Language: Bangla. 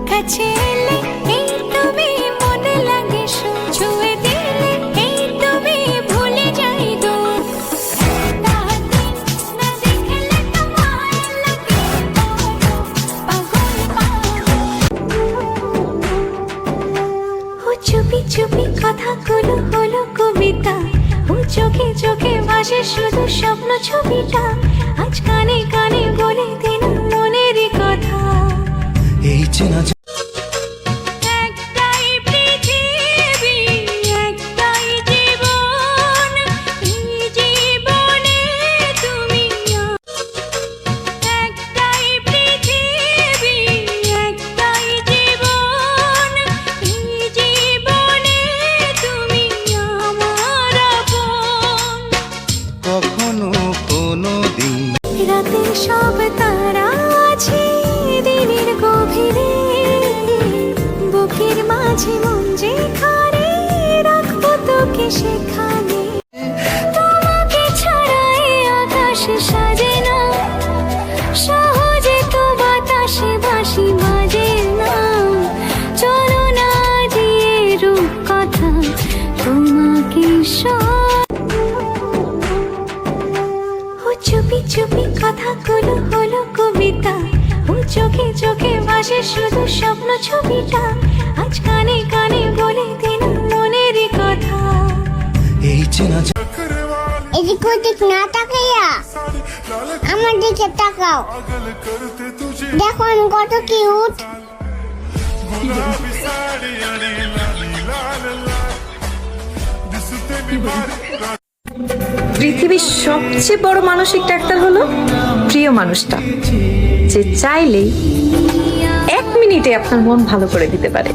কাছে এলে এই তুমি মনে লাগে ছুঁয়ে দিলে এই তুমি ভুলে যাই দূর না দেখলে তোমায় লাগে ও চুপি চুপি কথাগুলো হলো কবিতা ও চোখে চোখে ভাসে শুধু স্বপ্ন ছবিটা আজ কানে কানে বলে দিন মনেরই কথা এই চেনা একটাই পৃথিবী একটাই জীবন এই জীবনে তুমি একটাই পৃথিবী একটাই জীবন এই জীবনে তুমি আমার আপন কখনো কোনো দিন রাতে সব তারা আছে দিনের গভীরে বুকের মাঝে মন যেখানে রাখবো তোকে সেখানে তোমাকে ছাড়া এ আকাশ সাজে না সহজে তো বাতাসে বাঁশি বাজে না চলো না দিয়ে রূপ কথা তোমাকে ও চুপি চুপি কথাগুলো হলো কবিতা ও চোখে চোখে ভাসে শুধু স্বপ্ন ছবিটা আজ কানে কানে বলে দিন মনেরই কথা এই চেনা এদিক ওদিক না তাকাইয়া আমার দিকে তাকাও দেখো আমি কত কিউট পৃথিবীর সবচেয়ে বড় মানসিক ডাক্তার হলো প্রিয় মানুষটা, যে চাইলেই 1 মিনিটে আপনার মন ভালো করে দিতে পারে।